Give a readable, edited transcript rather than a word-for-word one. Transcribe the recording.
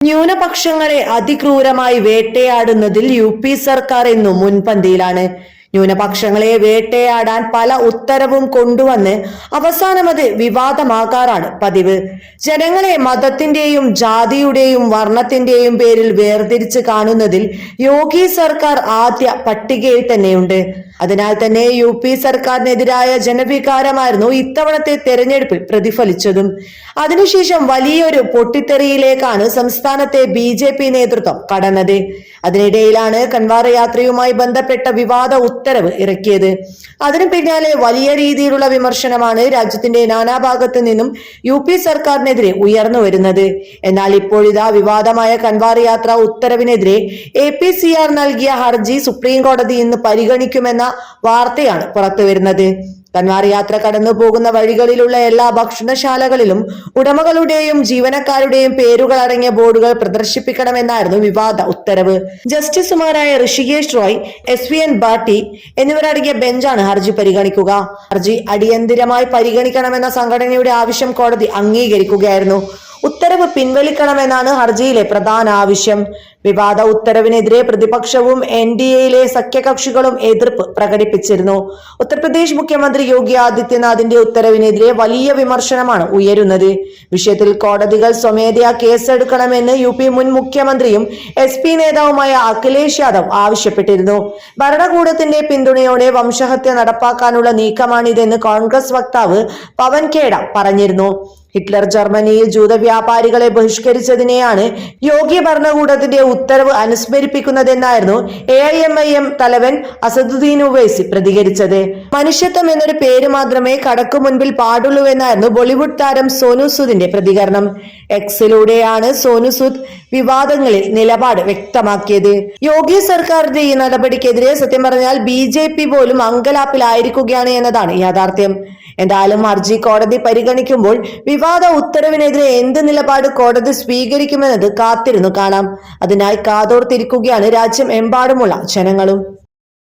ന്യൂനപക്ഷങ്ങളെ അതിക്രൂരമായി വേട്ടയാടുന്നതിൽ യു.പി. സർക്കാർ എന്നും മുൻപന്തിയിലാണ്. ന്യൂനപക്ഷങ്ങളെ വേട്ടയാടാൻ പല ഉത്തരവും കൊണ്ടുവന്ന് അവസാനം അത് വിവാദമാകാറാണ് പതിവ്. ജനങ്ങളെ മതത്തിന്റെയും ജാതിയുടെയും വർണ്ണത്തിന്റെയും പേരിൽ വേർതിരിച്ച് കാണുന്നതിൽ യോഗി സർക്കാർ ആദ്യ പട്ടികയിൽ തന്നെയുണ്ട്. അതിനാൽ തന്നെ യു.പി. സർക്കാരിനെതിരായ ജനവികാരമായിരുന്നു ഇത്തവണത്തെ തെരഞ്ഞെടുപ്പിൽ പ്രതിഫലിച്ചതും. അതിനുശേഷം വലിയൊരു പൊട്ടിത്തെറിയിലേക്കാണ് സംസ്ഥാനത്തെ ബി.ജെ.പി. നേതൃത്വം കടന്നത്. അതിനിടയിലാണ് കൻവാർ യാത്രയുമായി ബന്ധപ്പെട്ട വിവാദ ഉത്തരവ് ഇറക്കിയത്. അതിനു പിന്നാലെ വലിയ രീതിയിലുള്ള വിമർശനമാണ് രാജ്യത്തിന്റെ നാനാഭാഗത്തു നിന്നും യു.പി. സർക്കാരിനെതിരെ ഉയർന്നു വരുന്നത്. എന്നാൽ ഇപ്പോഴിതാ വിവാദമായ കൻവാർ യാത്ര ഉത്തരവിനെതിരെ APCR നൽകിയ ഹർജി സുപ്രീം കോടതി ഇന്ന് പരിഗണിക്കുമെന്ന വാർത്തയാണ് പുറത്തുവരുന്നത്. കൻവാർ യാത്ര കടന്നു പോകുന്ന വഴികളിലുള്ള എല്ലാ ഭക്ഷണശാലകളിലും ഉടമകളുടെയും ജീവനക്കാരുടെയും പേരുകൾ അടങ്ങിയ ബോർഡുകൾ പ്രദർശിപ്പിക്കണമെന്നായിരുന്നു വിവാദ ഉത്തരവ്. ജസ്റ്റിസുമാരായ ഋഷികേഷ് റോയ്, SVN ഭാട്ടി എന്നിവരടങ്ങിയ ബെഞ്ചാണ് ഹർജി പരിഗണിക്കുക. ഹർജി അടിയന്തിരമായി പരിഗണിക്കണമെന്ന സംഘടനയുടെ ആവശ്യം കോടതി അംഗീകരിക്കുകയായിരുന്നു. ഉത്തരവ് പിൻവലിക്കണമെന്നാണ് ഹർജിയിലെ പ്രധാന ആവശ്യം. വിവാദ ഉത്തരവിനെതിരെ പ്രതിപക്ഷവും NDAയിലെ സഖ്യകക്ഷികളും എതിർപ്പ് പ്രകടിപ്പിച്ചിരുന്നു. ഉത്തർപ്രദേശ് മുഖ്യമന്ത്രി യോഗി ആദിത്യനാഥിന്റെ ഉത്തരവിനെതിരെ വലിയ വിമർശനമാണ് ഉയരുന്നത്. വിഷയത്തിൽ കോടതികൾ സ്വമേധയാ കേസെടുക്കണമെന്ന് UP മുൻ മുഖ്യമന്ത്രിയും SP നേതാവുമായ അഖിലേഷ് യാദവ് ആവശ്യപ്പെട്ടിരുന്നു. ഭരണകൂടത്തിന്റെ പിന്തുണയോടെ വംശഹത്യ നടപ്പാക്കാനുള്ള നീക്കമാണിതെന്ന് കോൺഗ്രസ് വക്താവ് പവൻ ഖേഡ പറഞ്ഞിരുന്നു. ഹിറ്റ്ലർ ജർമ്മനിയിൽ ജൂത വ്യാപാരികളെ ബഹിഷ്കരിച്ചതിനെയാണ് യോഗി ഭരണകൂടത്തിന്റെ ഉത്തരവ് അനുസ്മരിപ്പിക്കുന്നതെന്നായിരുന്നു AIMIM തലവൻ അസദുദ്ദീൻ ഉവൈസി പ്രതികരിച്ചത്. മനുഷ്യത്വം എന്നൊരു പേര് മാത്രമേ കടക്കു മുൻപിൽ പാടുള്ളൂവെന്നായിരുന്നു ബോളിവുഡ് താരം സോനു സൂദിന്റെ പ്രതികരണം. എക്സിലൂടെയാണ് സോനു സൂദ് വിവാദങ്ങളിൽ നിലപാട് വ്യക്തമാക്കിയത്. യോഗി സർക്കാരിന്റെ ഈ നടപടിക്കെതിരെ സത്യം പറഞ്ഞാൽ BJP പോലും അങ്കലാപ്പിലായിരിക്കുകയാണ് എന്നതാണ് യാഥാർത്ഥ്യം. എന്തായാലും ഹർജി കോടതി പരിഗണിക്കുമ്പോൾ വിവാദ ഉത്തരവിനെതിരെ എന്ത് നിലപാട് കോടതി സ്വീകരിക്കുമെന്നത് കാത്തിരുന്നു കാണാം. അതിനായി കാതോർത്തിരിക്കുകയാണ് രാജ്യം എമ്പാടുമുള്ള ജനങ്ങളും.